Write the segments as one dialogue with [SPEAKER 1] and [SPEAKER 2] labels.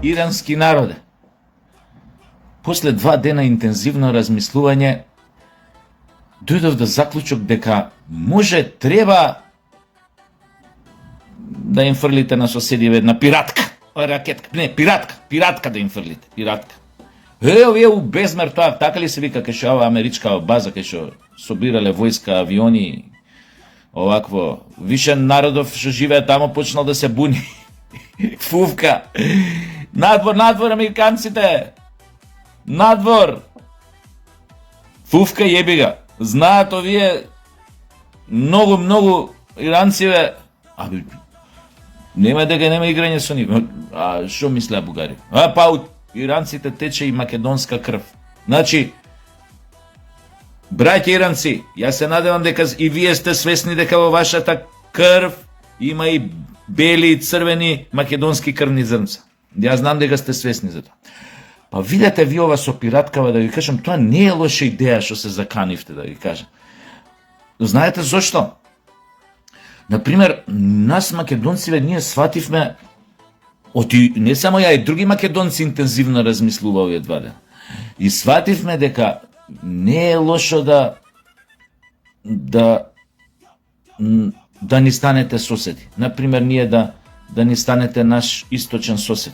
[SPEAKER 1] ирански народе. После 2 дена интензивно размислување, дојдов до заклучок дека треба да им фрлите на соседиве една пиратка, ракетка, не, пиратка да им фрлите, пиратка. Овие у безмер тоа, така ли се вика, кај шо ова америчка база, кај шо собирале војска, авиони, овакво, више народов што живее тамо почнал да се буни. Фувка. Надвор, американците. Надвор. Фувка јебига. Знаат овие многу иранциве. Нема дека нема играње со нив. А што мислеа бугари? Иранците тече и македонска крв. Значи, браќа иранци, јас се надевам дека и вие сте свесни дека во вашата крв има и бели и црвени македонски крвни зрнца. Јас знам дека сте свесни за тоа. Видете ви ова со пираткава, да ви кажам, тоа не е лоша идеја што се заканивте, да ви кажам. Знаете зошто? Например, нас македонциве ние свативме, не само ја, и други македонци интензивно размислува овие 2 дена. И свативме дека не е лошо да ни станете соседи. Например, ние да ни станете наш источен сосед.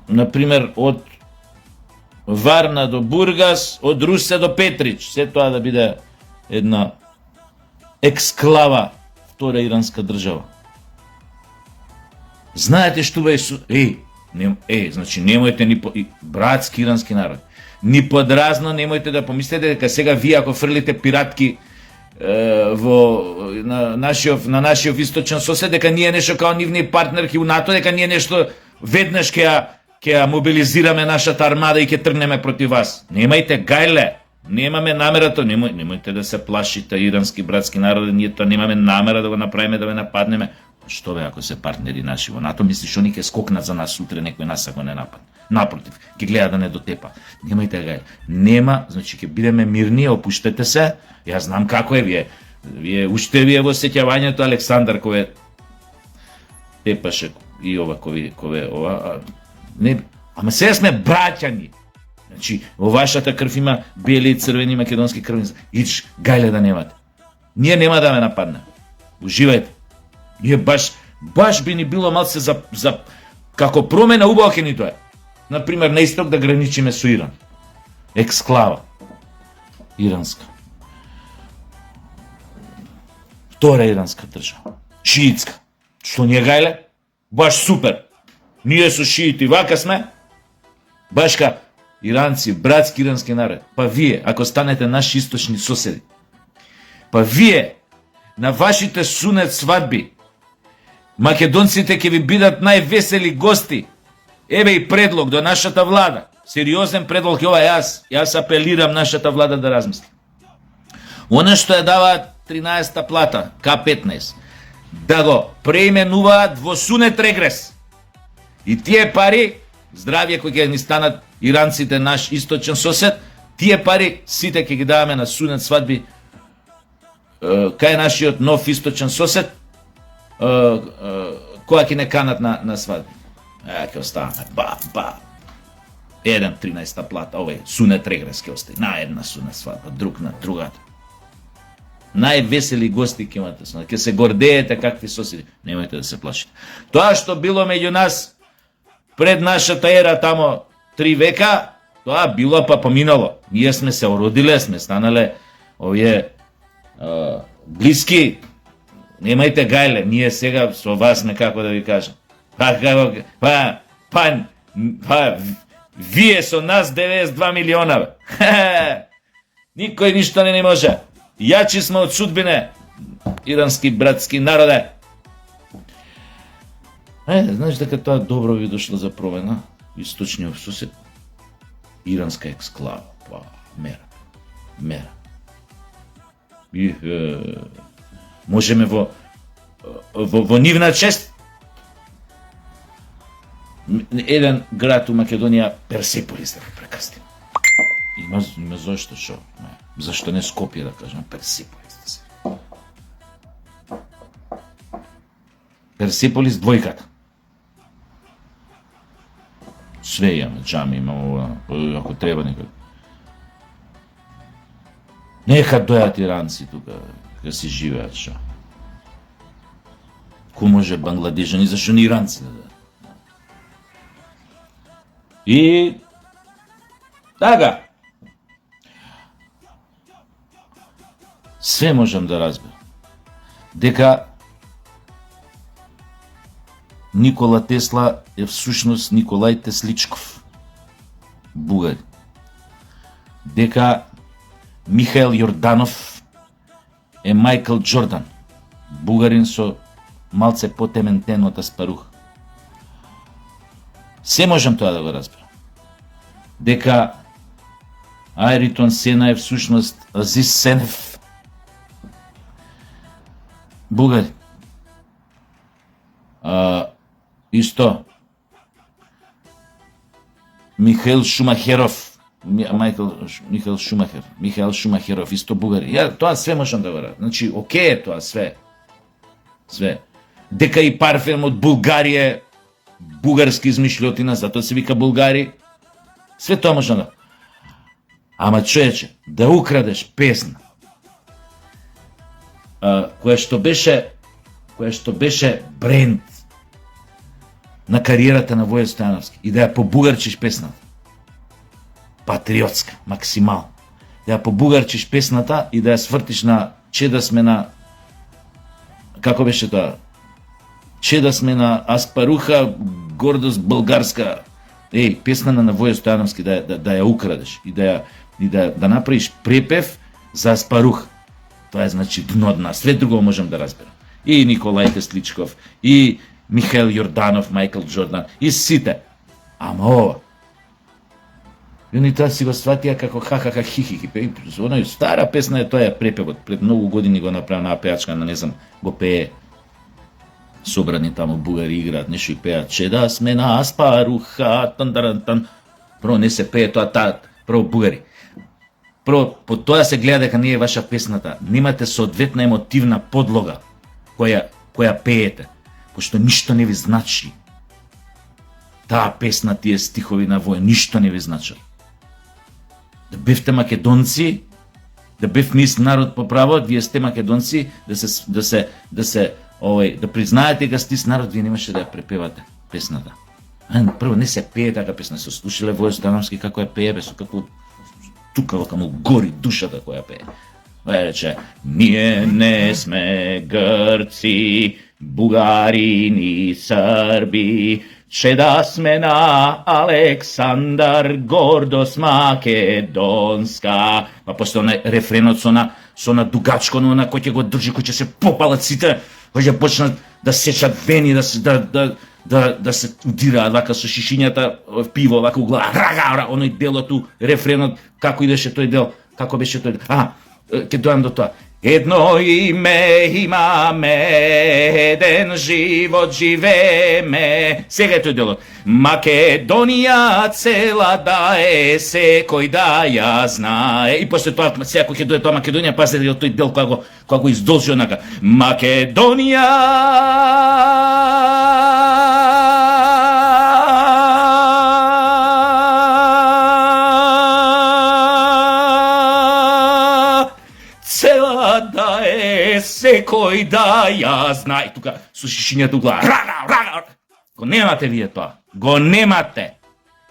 [SPEAKER 1] Например, од Варна до Бургас, од Русе до Петрич, се тоа да биде една ексклава, втора иранска држава. Знаете што бе значи немојте ни братски ирански народ. Ни подразно немојте да помислите дека сега вие ако фрлите пиратки на нашиот источен сосед, дека ние нешто као нивни партнерки у НАТО, дека ние нешто веднаш ќе ја мобилизираме нашата армада и ќе тргнеме против вас. Немајте гајле. Немаме намерата, немојте да се плашите ирански братски народи, ние тоа немаме намера да го направиме, да ве нападнеме. Што бе ако се партнери наши во НАТО, мислиш они ќе скокнат за нас утре, некој нас ако не нападне. Напротив, ќе гледа да не дотепа. Немајте гајле. Нема, значи ќе бидеме мирни, опуштете се. Јас знам како е уште вие во сеќавањето Александар кој тепаше и ова кој ова. Не, ама сега сме браќани. Значи, во вашата крв има бели и црвени македонски крвни. Ич, гајле да немате. Ние нема да ме нападне. Уживајте. Ние баш би ни било малце за како промена убаво ќе ни тоа. Например, на исток да граничиме со Иран. Ексклава. Иранска. Втора иранска држава. Шиитска. Што ние гајле? Баш супер. Ние со шиити вака сме. Башка иранци, братски ирански народ. Вие, ако станете наши источни соседи, вие на вашите сунет свадби, македонците ќе ви бидат највесели гости. Еве и предлог до нашата влада. Сериозен предлог е ова, јас апелирам нашата влада да размисли. Она што ја дава 13-та плата, К15, да го преименуваат во сунет регрес. И тие пари, здравје кои ќе ни станат иранците наш источен сосед, тие пари сите ќе ги даваме на сунет свадби кај нашиот нов источен сосед, која ќе не канат на свадби. Ќе оставаме, еден 13-та плата, овој сунет регрес ќе остави, на една сунет свадба, друг на другата. Највесели гости ќе имате, ќе се гордеете какви соседи, немојте да се плашите. Тоа што било меѓу нас пред нашата ера тамо 3 века, тоа било поминало. Ние сме се ородиле, сме станале овие блиски. Немајте гајле, ние сега со вас сме, како да ви кажам. Вие со нас 92 милиона. Никој ништо не може. Јачи сме од судбине, ирански братски народе. Знаеш дека тоа добро ви дошло за промена? Источниот сосед, иранска ексклава. Мера. Можеме во нивна чест. Еден град у Македонија, Персеполис, да го прекастим. Има зашто шо? Зашто не Скопје, да кажем, Персеполис. Персеполис двојката. Све имаме, джами имаме, ако треба некој. Нека дојат иранци тука, да си живеат шо. Ко може Бангладежани, зашо не иранци да дадат? И така. Све можам да разберам. Дека Никола Тесла е всушност Николај Тесличков, бугари. Дека Михаил Јорданов е Мајкл Џордан, бугарин со малце потемен тен од Аспарух. Се можам тоа да го разберам. Дека Ајритон Сена е всушност Азис Сенев, бугари. Исто Михаил Шумахеров, Михаил Шумахеров, исто бугари. Ја тоа све можам да го разберам. Значи, окей е тоа све. Све. Дека и парфем од Булгарија бугарски измишлјотина, затоа се вика Булгари. Све тоа можам да. Ама човече, да украдеш песна која што беше бренд на кариерата на Воје Стојановски и да ја побугарчиш песната. Патриотска, максимално. Да ја побугарчиш песната и да ја свртиш на чеда сме на... Како беше тоа? Чеда сме на Аспаруха, гордост българска. Песна на Воје Стојановски да ја украдеш и да направиш препев за Аспарух. Тоа е значи дно дна. Све друго можам да разберам. И Николај Тесличков, и Михаил Јорданов, Мајкл Џордан, и сите. Ама ова. И они тоа си го сватија како ха-ха-ха хи-хи-хи. Оној стара песна е, тоа е препевот. Пред многу години го направи на пеачка, не знам, го пее. Собрани таму бугари играат, нешто и пеат. Чеда сме на Аспаруха, тан-таран-тан. Прво не се пее тоа, прво бугари. Прво, по тоа се гледа дека не е ваша песната. Немате соодветна емотивна подлога која пеете, пошто ништо не ви значи. Таа песна, тие стихови на Воје, ништо не ви значат. Да бевте македонци, да бев низ народ по право, вие сте македонци, да признаете дека сте народ, вие немаше да ја препевате песната. Прво не се пее така песна, се слушале Воје Стојановски како ја пее, со како тука му гори душата која пее. Рече, ние не сме грци, бугари ни срби, чеда сме на Александар, гордост македонска. Па после онај рефренот со на дугачко, на кој ќе го држи, кој ќе се попалат сите, кој ќе почнат да сечат вени, да се удираат вака со шишињата пиво, вака у глава, оној делот, рефренот, како идеше тој дел, како беше тој дел. Ке дојам до тоа. Едно име имаме, еден живот живееме. Сега е тој делот. Македонија цела да е, секој да ја знае. И после тоа, сега кој ќе дојде тоа Македонија, пазете од тој дел кога го издолжи онака. Македонија секој да ја знае. Тука со шишињата у глава. Го немате вие тоа. Го немате.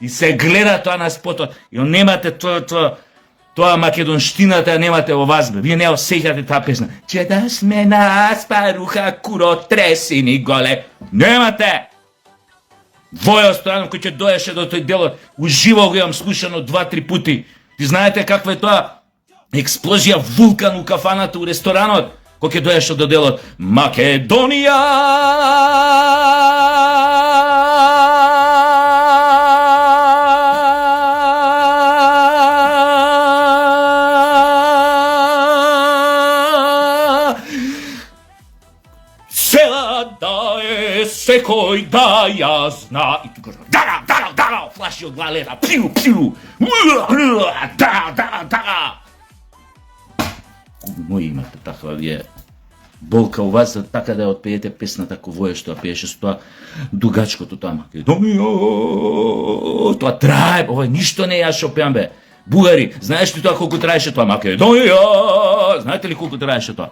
[SPEAKER 1] И се гледа тоа на спотот. И немате тоа македонштината, ја немате во вас. Вие не осеќате таа песна. Чеда сме на Аспаруха, куро тресини голе. Немате. Воје Стојанов кој ќе доеше до тој делот, уживо го имам слушано 2-3 пути. Ти знаете каква е тоа експлозија вулкан у кафаната, у ресторанот, кој ќе доеше до делот. Македонија цела да е, секој да ја зна. И тука дара, флаши од главата, пиу, дара. Мој имате таква вие болка у вас, така да ја отпеете песната Ковоје што ја пееше со тоа дугачкото тама. Тоа трае, ова ништо не јас што пеам бе. Бугари, знаеш ли тоа колку траеше тоа? Македонија! Знаете ли колку траеше тоа?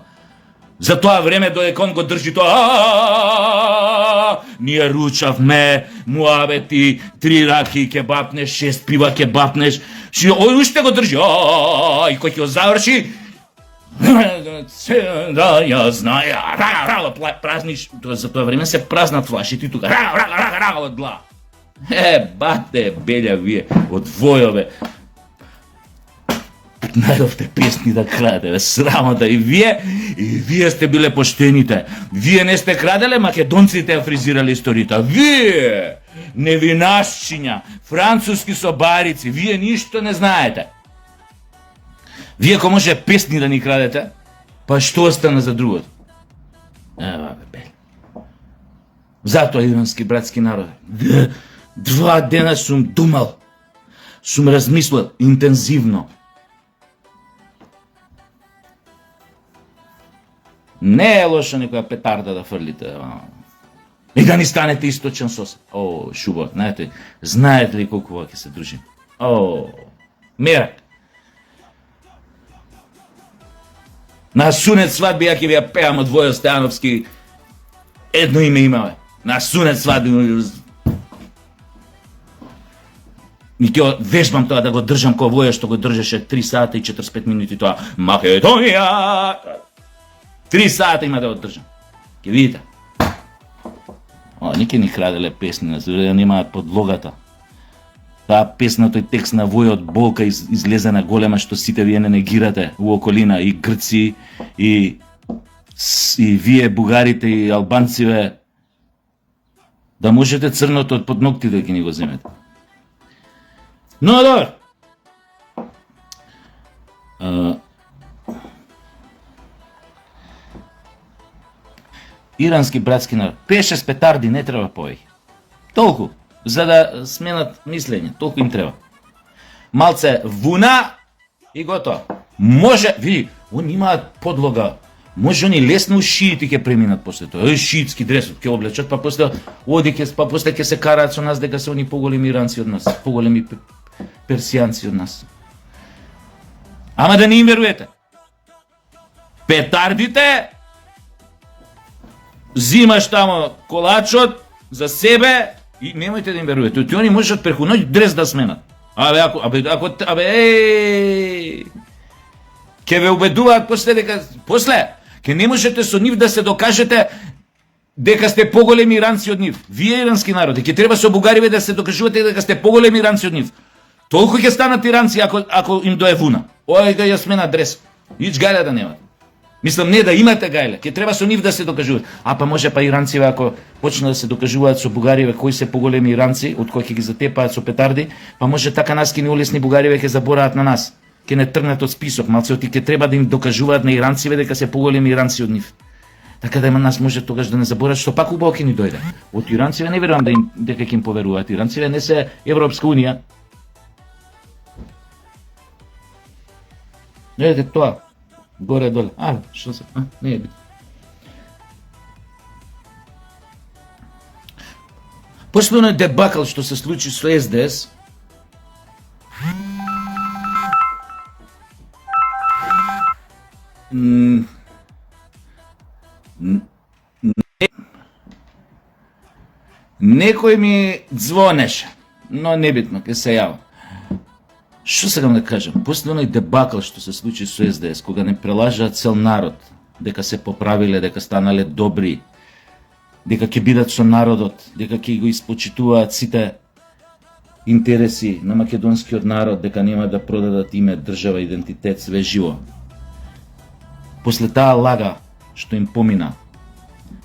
[SPEAKER 1] За тоа време додека он го држи тоа, ние ручавме, муабети, 3 раки ќе бапнеш, 6 пива ќе бапнеш, ој уште го држи, и кој ќе го заврши, да, ја знае, празниш, за тоа време се празнат флашите тука, од глава. Бате, белја вие, од војове, најдовте песни да крадете, срамота, и вие сте биле поштените. Вие не сте краделе, македонците ја фризирали историјата. Вие, невинашчиња, француски собарици, вие ништо не знаете. Вие ако може песни да ни крадете, па што остана за другото? Ева бе, бе. Затоа ирански братски народ. 2 дена сум думал, сум размислил интензивно. Не е лошо некоја петарда да фрлите. И да ни станете источен сосед. Шубо, знаете ли колку ќе се дружим? Мерак. На Сунет свадби ја ќе ви ја пеам од Војо Стојановски. Едно име имаме. На Сунет свадби. И ќе вежбам тоа да го држам кој Војо што го држеше 3 сата и 45 минути тоа. Македонија! 3 сата има да одржам. Ке видите. Нике ни краделе песни, за да немаат подлогата. Таа песна, тој текст на Војо од болка излезе на голема, што сите вие не негирате у околина, и грци, и вие бугарите, и албанциве, да можете црното од под ногтите да ги ни го земете. Но, добро. Ирански братски народ. 5-6 петарди не треба повеќе. Толку, за да сменат мислење, толку им треба. Малце вуна и готово. Може, види, они имаат подлога. Може они лесно у шиити ќе преминат после тоа. Шиитски дресот ќе облечат, па после ќе се караат со нас дека се они поголеми иранци од нас, поголеми персијанци од нас. Ама да не им веруете. Петардите зимаш тамо колачот за себе и немојте да им верувате. Ти они можат преку ноќ дрес да сменат. Ќе ве убедуваат после ќе не можете со нив да се докажете дека сте поголеми иранци од нив. Вие ирански народи, ќе треба со бугариве да се докажувате дека сте поголеми иранци од нив. Толку ќе станат иранци ако им дое вуна. Да ја сменат дрес. Ич гајле да немат. Мислам, не да имате гајле, ќе треба со нив да се докажуваат. Па може иранциве ако почнат да се докажуваат со бугариве кои се поголеми иранци, од кои ќе ги затепаат со петарди, па може така нас ќе ни улесни бугариве ќе забораат на нас. Ќе не тргнат од список, малцеоти ќе треба да им докажуваат на иранциве дека се поголеми иранци од нив. Така да нас може тогаш да не заборат, што пак убаво ќе ни дојде. Од иранциве не верувам дека ќе им поверуваат. Иранциве не се Европска унија. Гледате тоа. Горе-доле. Што се? Не е бит. После оној дебакал што се случи со СДС, некој ми звонеше, но небитно, ке се јавам. Што сегам да кажам? После оној дебакал што се случи со СДС, кога не прелажаат цел народ, дека се поправиле, дека станале добри, дека ќе бидат со народот, дека ќе го испочитуваат сите интереси на македонскиот народ, дека нема да продадат име, држава, идентитет, све живо. После таа лага што им помина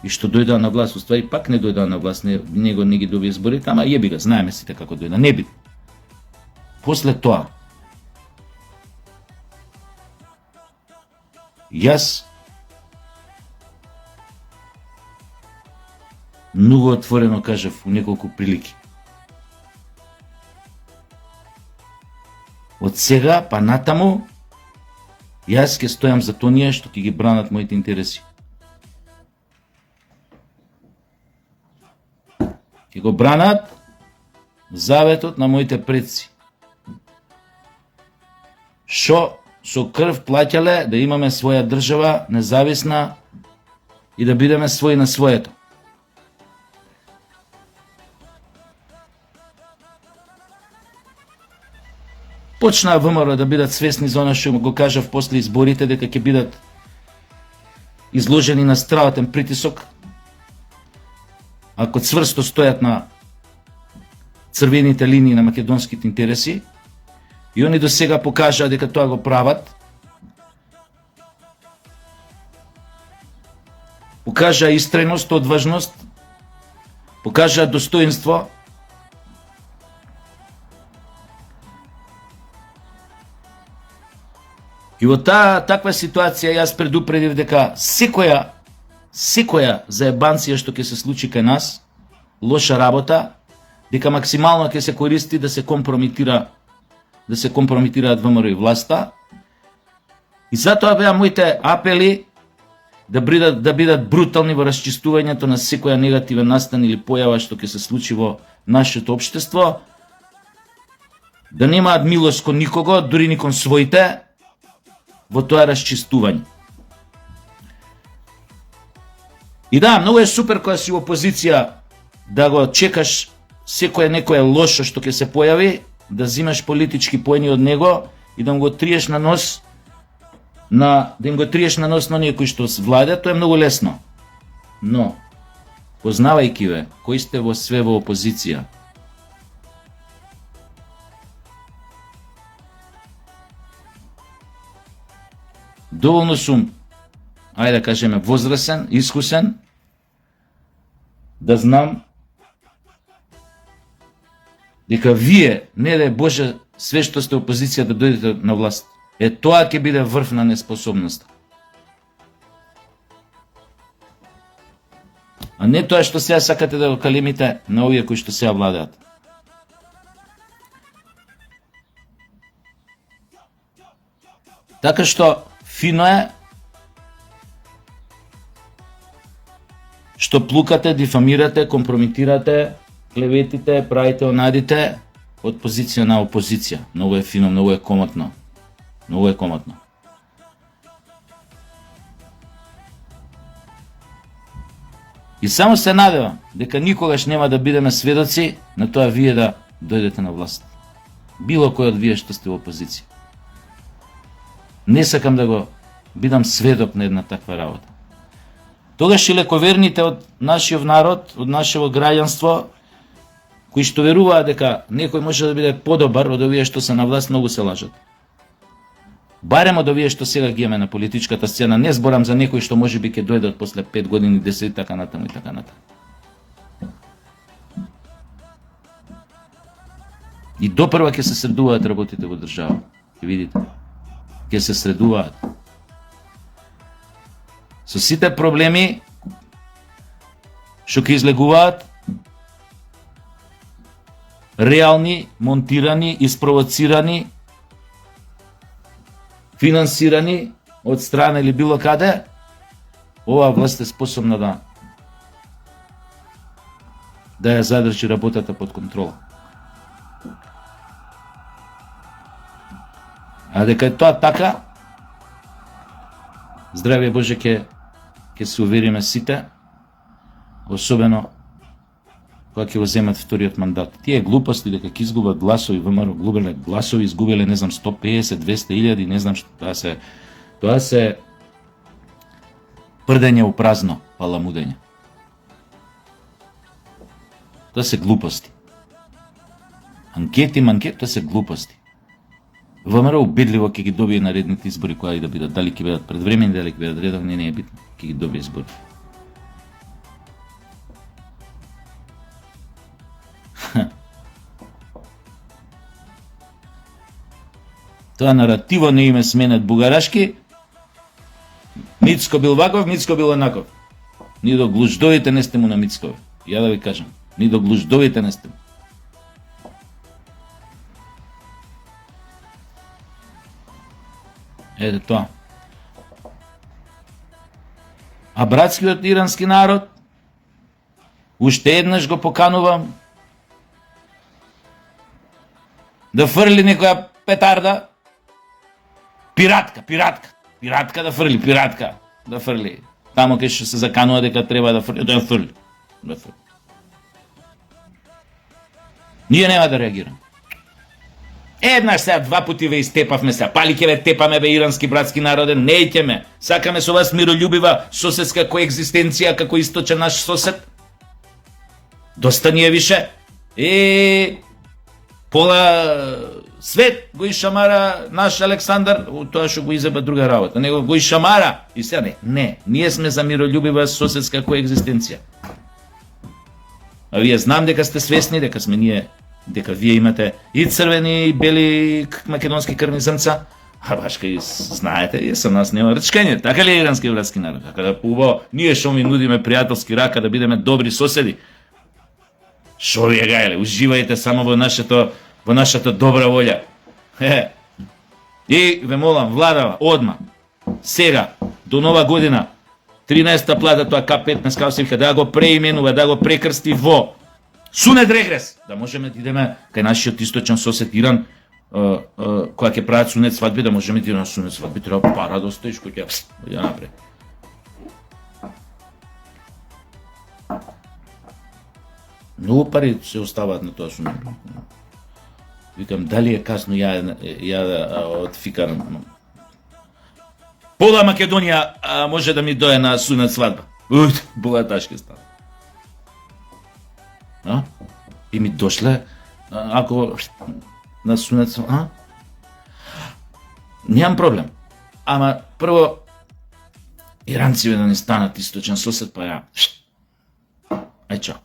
[SPEAKER 1] и што дојдоа на власт, уствари пак не дојдоа на власт, него не ги доби изборите, ама јеби го, знаеме сите како дојда, не би. После тоа, јас многу отворено кажав у неколку прилики. Од сега па натаму, јас ќе стојам за тоа што ќе ги бранат моите интереси. го бранат заветот на моите предци. Шо со крв плаќале да имаме своја држава, независна и да бидеме своји на своето. Почнаа ВМРО да бидат свесни за она што го кажав после изборите, дека ќе бидат изложени на страватен притисок, ако цврсто стојат на црвените линии на македонските интереси, и они до сега покажаа дека тоа го прават. Покажаа истреност, одважност, покажаа достоинство. И во таква ситуација јас предупредив дека секоја заебанција што ќе се случи кај нас, лоша работа, дека максимално ќе се користи да се компрометираат ВМРО и власта. И затоа беа моите апели да бидат брутални во расчистувањето на секоја негативен настан или појава што ќе се случи во нашето општество, да немаат милост кон никого, дури ни кон своите, во тоа расчистување. И да, многу е супер кога си во позиција да го чекаш некое лошо што ќе се појави, да зимаш политички поени од него и да им го триеш на нос на оние кои што владеат. Тоа е многу лесно. Но, познавајќи ве, кои сте во све во опозиција, доволно сум, ајде да кажеме, возрасен, искусен, да знам дека вие, не да Боже, све што сте опозиција да дојдете на власт. Тоа ќе биде врв на неспособноста. А не тоа што сега сакате да го калимите на овие кои што сега владеат. Така што фино е што плукате, дифамирате, компрометирате, клеветите, правите онадите од позиција на опозиција. Многу е фино, многу е комотно. Многу е комотно. И само се надевам дека никогаш нема да бидеме сведоци на тоа вие да дојдете на власт. Било кој од вие што сте во опозиција. Не сакам да го бидам сведок на една таква работа. Тогаш и лековерните од нашиот народ, од нашето граѓанство, кои што веруваат дека некој може да биде подобар од овие што се на власт, многу се лажат. Барем од овие што сега ги имаме на политичката сцена, не зборам за некои што може би ќе дојдат после 5 години, 10 и така натаму и така натаму. И допрва ќе се средуваат работите во држава. Ќе видите. Ќе се средуваат. Со сите проблеми што ќе излегуваат, реални, монтирани, испровоцирани, финансирани од страна или било каде, оваа власт е способна да ја задржи работата под контрола. А дека е тоа така, здравје Боже, ќе се увериме сите, особено кога ќе го земат вториот мандат. Тие глупости дека ќе изгубат гласови, ВМРО гласови изгубеле, не знам, 150, 200 илјади, не знам што, тоа се прдење у празно, паламудење. Тоа се глупости. Анкети, тоа се глупости. ВМРО убедливо ќе ги добие наредните избори, кои да бидат, дали ќе бидат предвремени, дали ќе бидат редовни, не е битно, ќе ги добие избори. Тоа наративо не име сменет бугарашки. Мицко бил ваков, Мицко бил онаков. Ни до глуждовите не сте му на Мицкови. Ја да ви кажам, ни до глуждовите не сте му. Ете тоа. А братскиот ирански народ уште еднаш го поканувам да фрли некоја петарда, пиратка да фрли, тамо кај што се заканува дека треба да фрли. Ние нема да реагираме. Еднаш сега, два пати ве истепавме сега, пали ќе ве тепаме бе ирански братски народе, неќеме, сакаме со вас миролюбива соседска коегзистенција како источен наш сосед. Доста ни е више. Пола свет го ишамара наш Александар, тоа што го изеба друга работа, него го ишамара и сега не, ние сме за миролюбива соседска коегзистенција. А вие знам дека сте свесни дека сме ние, дека вие имате и црвени и бели македонски крвни зрнца, а баш кај знаете, и со нас нема рчкање, така ли е ирански братски народ? Така да убаво, ние што ми нудиме пријателски рака да бидеме добри соседи. Шо ви е гајле, уживајте само во нашата добра волја. И ве молам, владава, одма, сега, до нова година, 13-та плата тоа К15 како се вика, да го преименува, да го прекрсти во Сунет регрес, да можеме да идеме кај нашиот источен сосед Иран, кога ќе прават сунет свадби, да можеме да идеме на сунет свадби, треба пара да оставиш кој ќе ја напред. Многу пари се оставаат на тоа сунет. Викам, дали е касно ја отфикарам. Пола Македонија може да ми дое на сунет свадба. Богаташки става. И ми дошле, ако на сунет свадба, нямам проблем. Ама прво, иранци да не станат источен сосед, па ја. Ај чао.